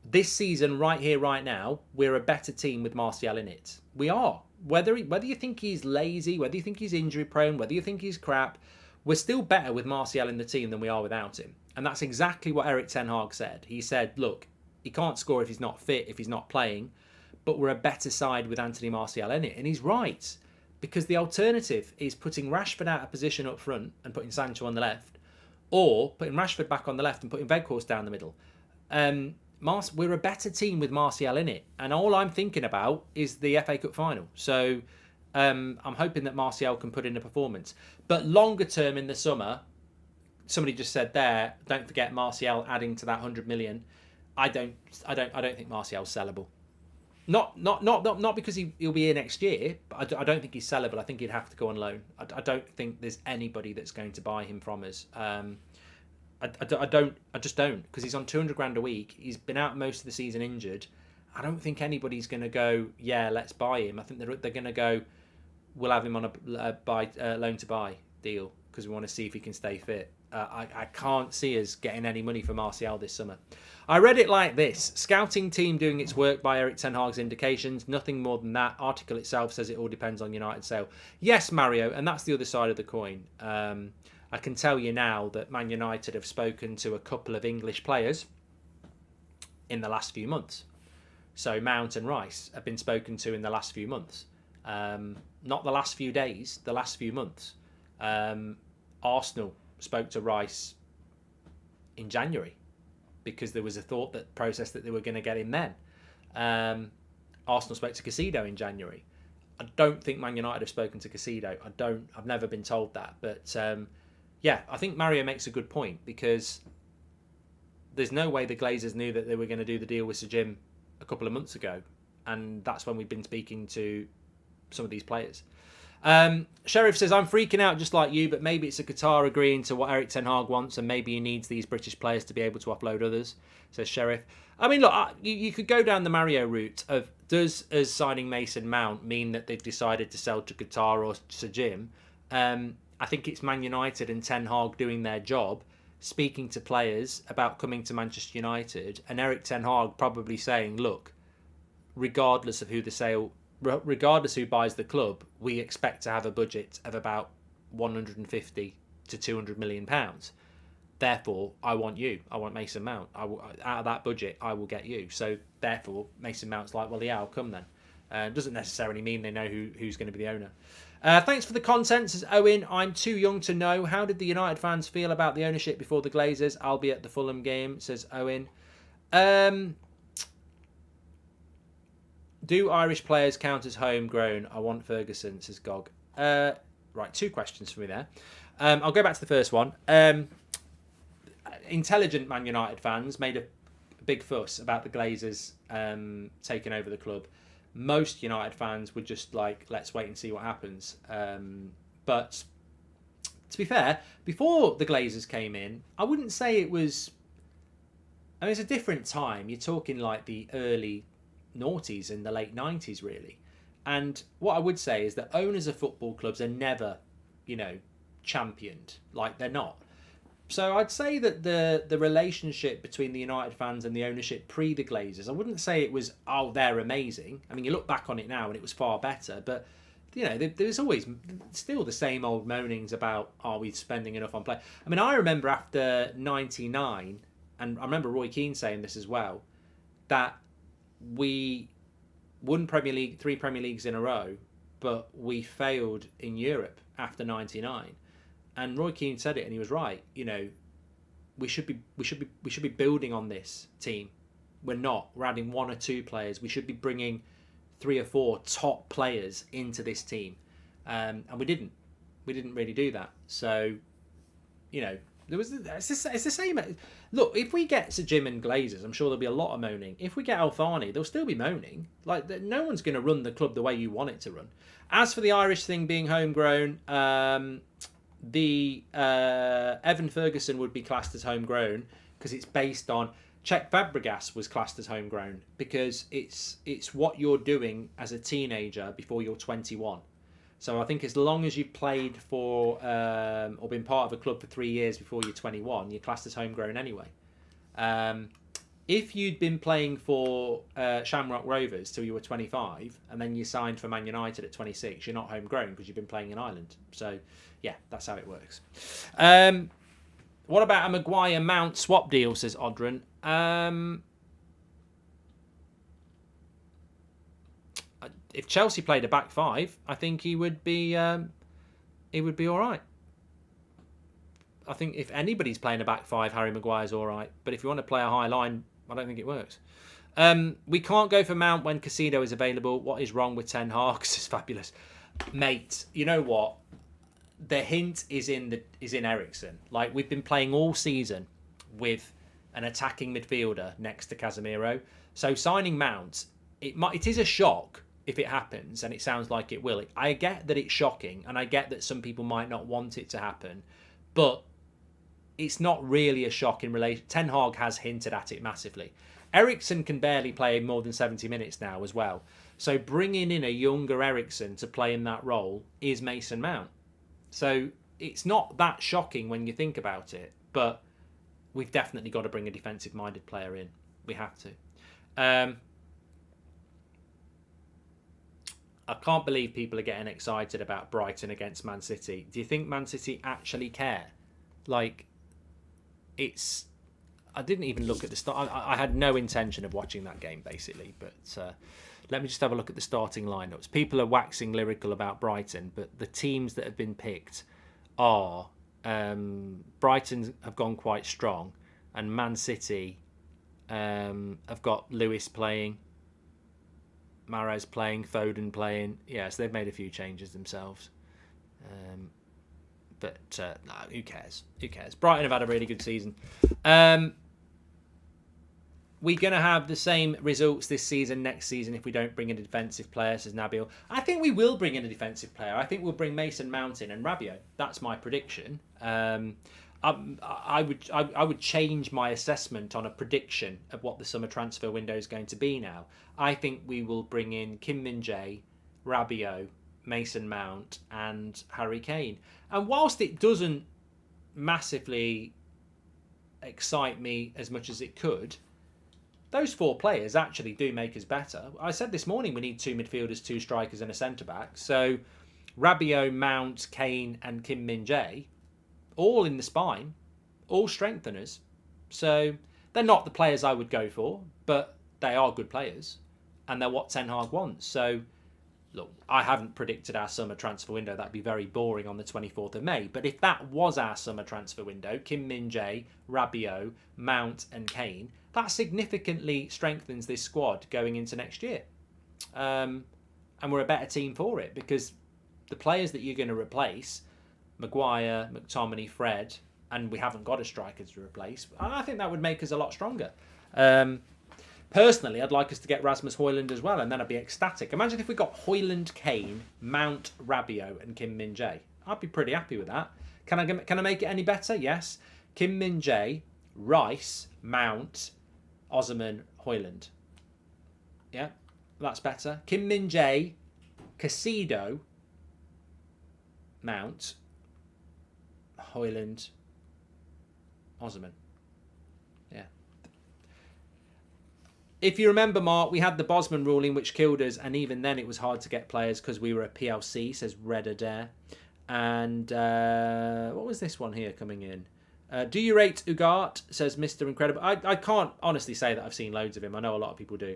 This season, right here, right now, we're a better team with Martial in it. We are. Whether you think he's lazy, whether you think he's injury prone, whether you think he's crap, we're still better with Martial in the team than we are without him. And that's exactly what Erik Ten Hag said. He said, look, he can't score if he's not fit, if he's not playing, but we're a better side with Anthony Martial in it. And he's right. Because the alternative is putting Rashford out of position up front and putting Sancho on the left, or putting Rashford back on the left and putting Weghorst down the middle. We're a better team with Martial in it, and all I'm thinking about is the FA Cup final. So I'm hoping that Martial can put in a performance. But longer term in the summer, somebody just said there, don't forget Martial adding to that 100 million. I don't think Martial's sellable. Not because he'll be here next year, but I don't think he's sellable. I think he'd have to go on loan. I don't think there's anybody that's going to buy him from us. I just don't, because he's on 200 grand a week. He's been out most of the season injured. I don't think anybody's going to go, yeah, let's buy him. I think they're going to go, we'll have him on a loan to buy deal because we want to see if he can stay fit. I can't see us getting any money for Martial this summer. I read it like this. Scouting team doing its work by Erik Ten Hag's indications. Nothing more than that. Article itself says it all depends on United sale. Yes, Mario, and that's the other side of the coin. I can tell you now that Man United have spoken to a couple of English players in the last few months. So Mount and Rice have been spoken to in the last few months. Not the last few days, the last few months. Arsenal spoke to Rice in January because there was a thought process that they were going to get him then. Arsenal spoke to Casido in January. I don't think Man United have spoken to Casido. I've never been told that. But yeah, I think Mario makes a good point because there's no way the Glazers knew that they were going to do the deal with Sir Jim a couple of months ago. And that's when we've been speaking to some of these players. Sheriff says, I'm freaking out just like you, but maybe it's a Qatar agreeing to what Erik Ten Hag wants and maybe he needs these British players to be able to offload others, says Sheriff. I mean, look, you could go down the Mario route of does us signing Mason Mount mean that they've decided to sell to Qatar or Sir Jim? I think it's Man United and Ten Hag doing their job, speaking to players about coming to Manchester United, and Erik Ten Hag probably saying, look, regardless of who buys the club, we expect to have a budget of about 150 to 200 million pounds. Therefore, I want you. I want Mason Mount. Out of that budget, I will get you. So therefore, Mason Mount's like, well, yeah, I'll come then. Doesn't necessarily mean they know who's going to be the owner. Thanks for the content, says Owen. I'm too young to know. How did the United fans feel about the ownership before the Glazers? I'll be at the Fulham game, says Owen. Do Irish players count as homegrown? I want Ferguson, says Gog. Right, 2 questions for me there. I'll go back to the first one. Intelligent Man United fans made a big fuss about the Glazers taking over the club. Most United fans were just like, let's wait and see what happens. But to be fair, before the Glazers came in, I wouldn't say it was... I mean, it's a different time. You're talking like the early noughties and the late 90s, really. And what I would say is that owners of football clubs are never, championed. Like, they're not. So I'd say that the relationship between the United fans and the ownership pre the Glazers, I wouldn't say it was, oh, they're amazing. I mean, you look back on it now and it was far better. But, there's always still the same old moanings about, are we spending enough on play? I mean, I remember after 99, and I remember Roy Keane saying this as well, that we won 3 Premier Leagues in a row, but we failed in Europe after 99. And Roy Keane said it, and he was right. We should be building on this team. We're not. We're adding 1 or 2 players. We should be bringing 3 or 4 top players into this team, and we didn't. We didn't really do that. So, it's the same. Look, if we get Sir Jim and Glazers, I'm sure there'll be a lot of moaning. If we get Alfani, there'll still be moaning. Like, no one's going to run the club the way you want it to run. As for the Irish thing being homegrown, the Evan Ferguson would be classed as homegrown because it's based on... Czech Fabregas was classed as homegrown because it's what you're doing as a teenager before you're 21. So I think as long as you've played for or been part of a club for 3 years before you're 21, you're classed as homegrown anyway. If you'd been playing for Shamrock Rovers till you were 25 and then you signed for Man United at 26, you're not homegrown because you've been playing in Ireland. So yeah, that's how it works. What about a Maguire Mount swap deal, says Odrin? If Chelsea played a back 5, I think he would be all right. I think if anybody's playing a back 5, Harry Maguire's all right. But if you want to play a high line, I don't think it works. We can't go for Mount when Casido is available. What is wrong with Ten Hag? This is fabulous, mate. You know what? The hint is in Eriksen. Like, we've been playing all season with an attacking midfielder next to Casemiro. So signing Mount, it is a shock if it happens, and it sounds like it will. I get that it's shocking, and I get that some people might not want it to happen, but it's not really a shock in relation. Ten Hag has hinted at it massively. Eriksen can barely play more than 70 minutes now as well. So bringing in a younger Eriksen to play in that role is Mason Mount. So it's not that shocking when you think about it, but we've definitely got to bring a defensive-minded player in. We have to. I can't believe people are getting excited about Brighton against Man City. Do you think Man City actually care? Like, I didn't even look at the start. I had no intention of watching that game, basically. But let me just have a look at the starting lineups. People are waxing lyrical about Brighton, but the teams that have been picked are... Brighton have gone quite strong, and Man City have got Lewis playing, Mahrez playing, Foden playing. Yeah, so they've made a few changes themselves. But no, who cares? Who cares? Brighton have had a really good season. We're going to have the same results this season, next season, if we don't bring in a defensive player, says Nabil. I think we will bring in a defensive player. I think we'll bring Mason Mount in and Rabiot. That's my prediction. I would change my assessment on a prediction of what the summer transfer window is going to be now. I think we will bring in Kim Min-jae, Rabiot, Mason Mount and Harry Kane. And whilst it doesn't massively excite me as much as it could, those 4 players actually do make us better. I said this morning we need 2 midfielders, 2 strikers and a centre-back. So Rabiot, Mount, Kane and Kim Min-jae, all in the spine, all strengtheners. So they're not the players I would go for, but they are good players. And they're what Ten Hag wants. So, look, I haven't predicted our summer transfer window. That'd be very boring on the 24th of May. But if that was our summer transfer window, Kim Min-jae, Rabiot, Mount and Kane, that significantly strengthens this squad going into next year. and we're a better team for it, because the players that you're going to replace, Maguire, McTominay, Fred, and we haven't got a striker to replace, I think that would make us a lot stronger. Personally, I'd like us to get Rasmus Højlund as well, and then I'd be ecstatic. Imagine if we got Højlund, Kane, Mount, Rabiot, and Kim Min-jae. I'd be pretty happy with that. Can I make it any better? Yes. Kim Min-jae, Rice, Mount, Osimhen, Højlund. Yeah, that's better. Kim Min-jae, Caicedo, Mount, Højlund, Osimhen. Yeah. If you remember, Mark, we had the Bosman ruling which killed us, and even then it was hard to get players because we were a PLC, says Red Adair. And what was this one here coming in? Do you rate Ugart, says Mr. Incredible. I can't honestly say that I've seen loads of him. I know a lot of people do.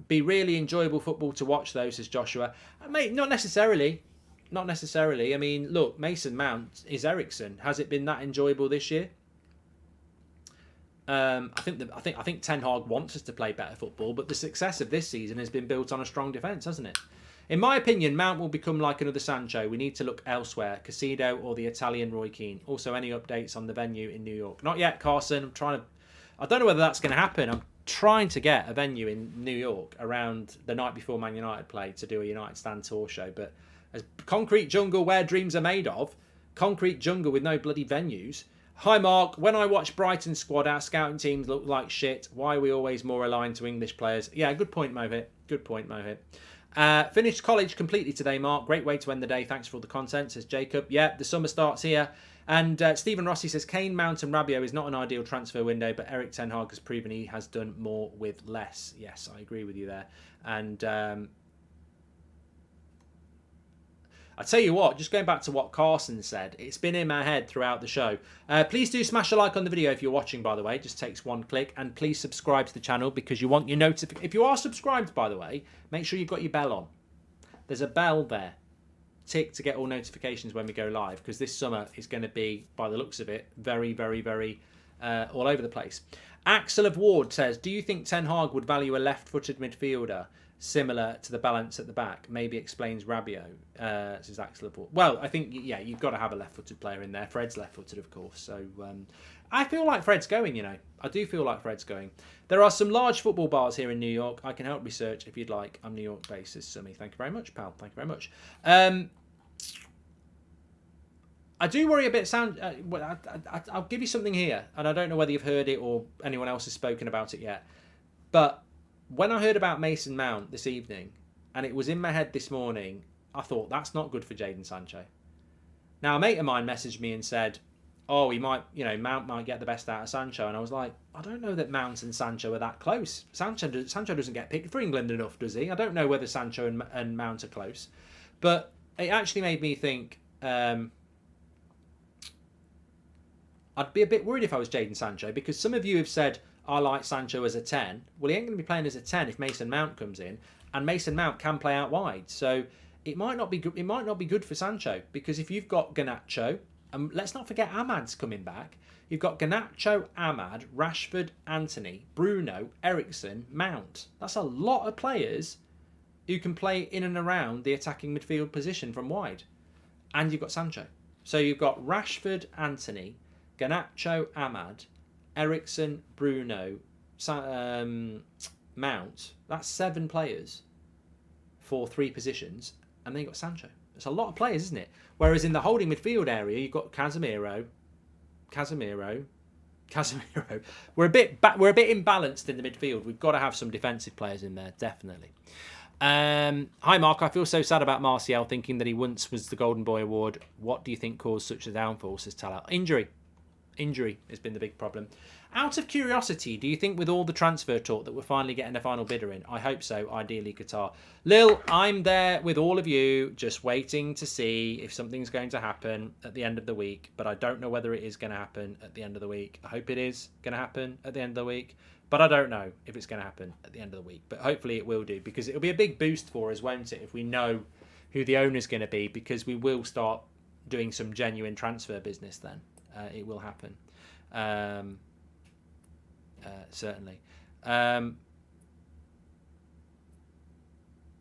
Be really enjoyable football to watch, though, says Joshua. Mate, not necessarily. Not necessarily. I mean, look, Mason Mount is Eriksen. Has it been that enjoyable this year? I think Ten Hag wants us to play better football, but the success of this season has been built on a strong defence, hasn't it? In my opinion, Mount will become like another Sancho. We need to look elsewhere, Caicedo or the Italian Roy Keane. Also, any updates on the venue in New York? Not yet, Carson. I don't know whether that's going to happen. I'm trying to get a venue in New York around the night before Man United play to do a United Stand tour show. But as concrete jungle where dreams are made of, concrete jungle with no bloody venues. Hi Mark, when I watch Brighton squad, our scouting teams look like shit. Why are we always more aligned to English players? Yeah, good point, Mohit. Good point, Mohit. Finished college completely today, Mark. Great way to end the day. Thanks for all the content, says Jacob. Yeah, the summer starts here. And Stephen Rossi says, Kane, Mount and Rabiot is not an ideal transfer window, but Erik Ten Hag has proven he has done more with less. Yes, I agree with you there. And I tell you what, just going back to what Carson said, it's been in my head throughout the show. Please do smash a like on the video if you're watching, by the way. It just takes one click. And please subscribe to the channel because you want your notification. If you are subscribed, by the way, make sure you've got your bell on. There's a bell there. Tick to get all notifications when we go live, because this summer is going to be, by the looks of it, very, very, very all over the place. Axel of Ward says, do you think Ten Hag would value a left-footed midfielder similar to the balance at the back? Maybe explains Rabiot, says Axel of Ward. Well, I think, yeah, you've got to have a left-footed player in there. Fred's left-footed, of course. So I feel like Fred's going, you know. I do feel like Fred's going. There are some large football bars here in New York. I can help research if you'd like. I'm New York based, says Sumi. Thank you very much, pal. Thank you very much. I do worry a bit. I'll give you something here, and I don't know whether you've heard it or anyone else has spoken about it yet. But when I heard about Mason Mount this evening, and it was in my head this morning, I thought, that's not good for Jadon Sancho. Now, a mate of mine messaged me and said, oh, he might, Mount might get the best out of Sancho. And I was like, I don't know that Mount and Sancho are that close. Sancho doesn't get picked for England enough, does he? I don't know whether Sancho and Mount are close. But it actually made me think, I'd be a bit worried if I was Jadon Sancho, because some of you have said, I like Sancho as a 10. Well, he ain't going to be playing as a 10 if Mason Mount comes in, and Mason Mount can play out wide. So it might not be good. It might not be good for Sancho, because if you've got Garnacho, and let's not forget Ahmad's coming back. You've got Garnacho, Ahmad, Rashford, Anthony, Bruno, Eriksen, Mount. That's a lot of players who can play in and around the attacking midfield position from wide, and you've got Sancho. So you've got Rashford, Anthony, Garnacho, Ahmad, Eriksen, Bruno, Mount. That's 7 players for 3 positions, and then you've got Sancho. It's a lot of players, isn't it? Whereas in the holding midfield area, you've got Casemiro. We're a bit imbalanced in the midfield. We've got to have some defensive players in there, definitely. Hi Mark, I feel so sad about Martial, thinking that he once was the Golden Boy Award. What do you think caused such a downfall, says Talal? Injury has been the big problem. Out of curiosity, do you think with all the transfer talk that we're finally getting a final bidder in? I hope so, ideally Qatar. Lil, I'm there with all of you, just waiting to see if something's going to happen at the end of the week, but I don't know whether it is going to happen at the end of the week. I hope it is going to happen at the end of the week, but I don't know if it's going to happen at the end of the week. But hopefully it will do, because it'll be a big boost for us, won't it, if we know who the owner's going to be, because we will start doing some genuine transfer business then. It will happen. Certainly.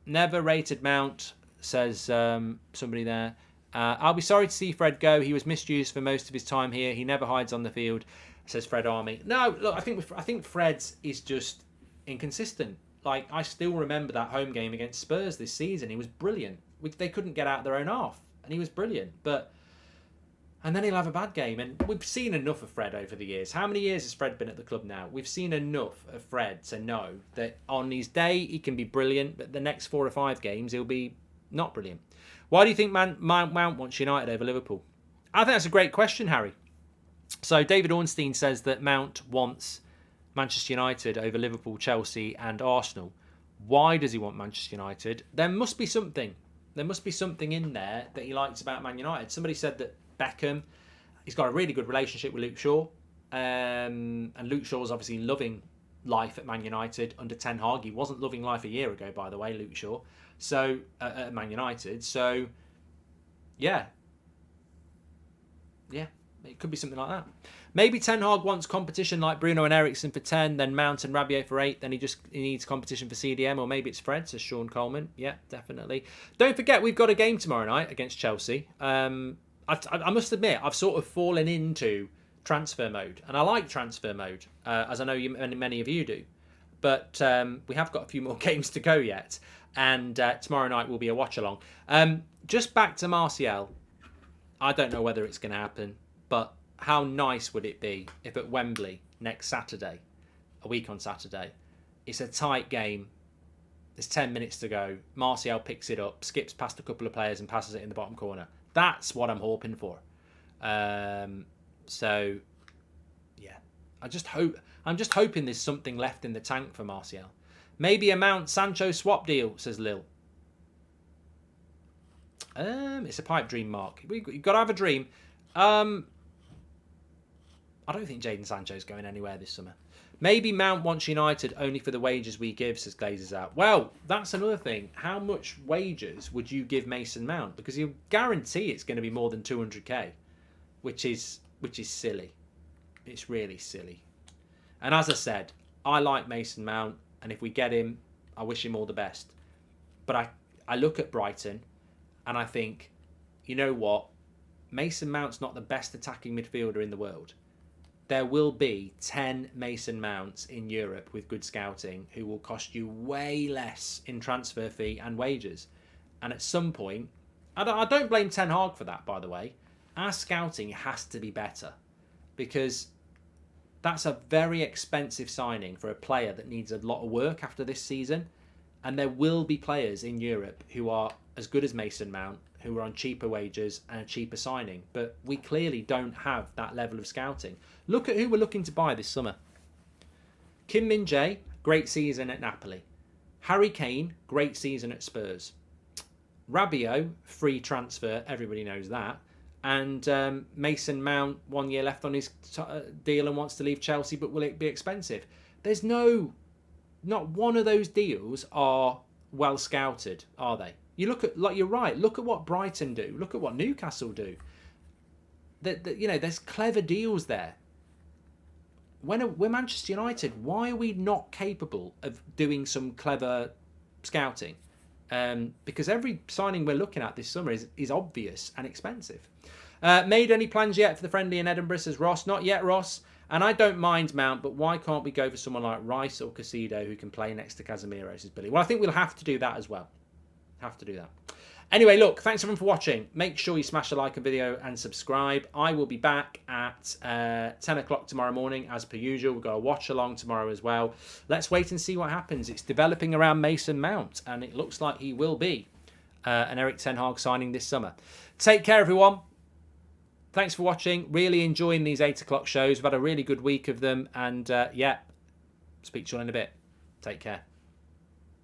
Never rated Mount, says somebody there. I'll be sorry to see Fred go. He was misused for most of his time here. He never hides on the field, says Fred Army. No, look, I think Fred's is just inconsistent. Like, I still remember that home game against Spurs this season. He was brilliant. They couldn't get out of their own half, and he was brilliant. And then he'll have a bad game. And we've seen enough of Fred over the years. How many years has Fred been at the club now? We've seen enough of Fred to know that on his day, he can be brilliant, but the next 4 or 5 games, he'll be not brilliant. Why do you think Mount wants United over Liverpool? I think that's a great question, Harry. So David Ornstein says that Mount wants Manchester United over Liverpool, Chelsea and Arsenal. Why does he want Manchester United? There must be something. There must be something in there that he likes about Man United. Somebody said that Beckham, he's got a really good relationship with Luke Shaw. And Luke Shaw's obviously loving life at Man United under Ten Hag. He wasn't loving life a year ago, by the way, Luke Shaw. So, at Man United. So, yeah. Yeah, it could be something like that. Maybe Ten Hag wants competition like Bruno and Eriksen for 10, then Mount and Rabiot for 8, then he needs competition for CDM, or maybe it's Fred, says Sean Coleman. Yeah, definitely. Don't forget, we've got a game tomorrow night against Chelsea. I must admit, I've sort of fallen into transfer mode, and I like transfer mode, as I know many of you do. But we have got a few more games to go yet, and tomorrow night will be a watch-along. Just back to Martial, I don't know whether it's going to happen, but how nice would it be if at Wembley next Saturday, a week on Saturday, it's a tight game, there's 10 minutes to go, Martial picks it up, skips past a couple of players and passes it in the bottom corner. That's what I'm hoping for. So, yeah. I'm just hoping there's something left in the tank for Martial. Maybe a Mount Sancho swap deal, says Lil. It's a pipe dream, Mark. You've got to have a dream. I don't think Jadon Sancho's going anywhere this summer. Maybe Mount wants United only for the wages we give, says Glazers out. Well, that's another thing. How much wages would you give Mason Mount? Because you guarantee it's going to be more than 200k, which is silly. It's really silly. And as I said, I like Mason Mount, and if we get him, I wish him all the best. But I look at Brighton, and I think, you know what? Mason Mount's not the best attacking midfielder in the world. There will be 10 Mason Mounts in Europe with good scouting who will cost you way less in transfer fee and wages. And at some point, I don't blame Ten Hag for that, by the way. Our scouting has to be better, because that's a very expensive signing for a player that needs a lot of work after this season. And there will be players in Europe who are as good as Mason Mount, who are on cheaper wages and a cheaper signing. But we clearly don't have that level of scouting. Look at who we're looking to buy this summer. Kim Min-jae, great season at Napoli. Harry Kane, great season at Spurs. Rabiot, free transfer, everybody knows that. And Mason Mount, 1 year left on his deal and wants to leave Chelsea, but will it be expensive? There's not one of those deals are well scouted, are they? You look at, like, you're right, look at what Brighton do. Look at what Newcastle do. There's clever deals there. When we're Manchester United, why are we not capable of doing some clever scouting? Because every signing we're looking at this summer is obvious and expensive. Made any plans yet for the friendly in Edinburgh, says Ross. Not yet, Ross. And I don't mind Mount, but why can't we go for someone like Rice or Casido who can play next to Casemiro, says Billy. Well, I think we'll have to do that as well. Have to do that. Anyway, look, thanks everyone for watching. Make sure you smash a like on video and subscribe. I will be back at 10 o'clock tomorrow morning, as per usual. We've got a watch along tomorrow as well. Let's wait and see what happens. It's developing around Mason Mount, and it looks like he will be an Erik Ten Hag signing this summer. Take care, everyone. Thanks for watching. Really enjoying these 8 o'clock shows. We've had a really good week of them, and yeah, speak to you all in a bit. Take care.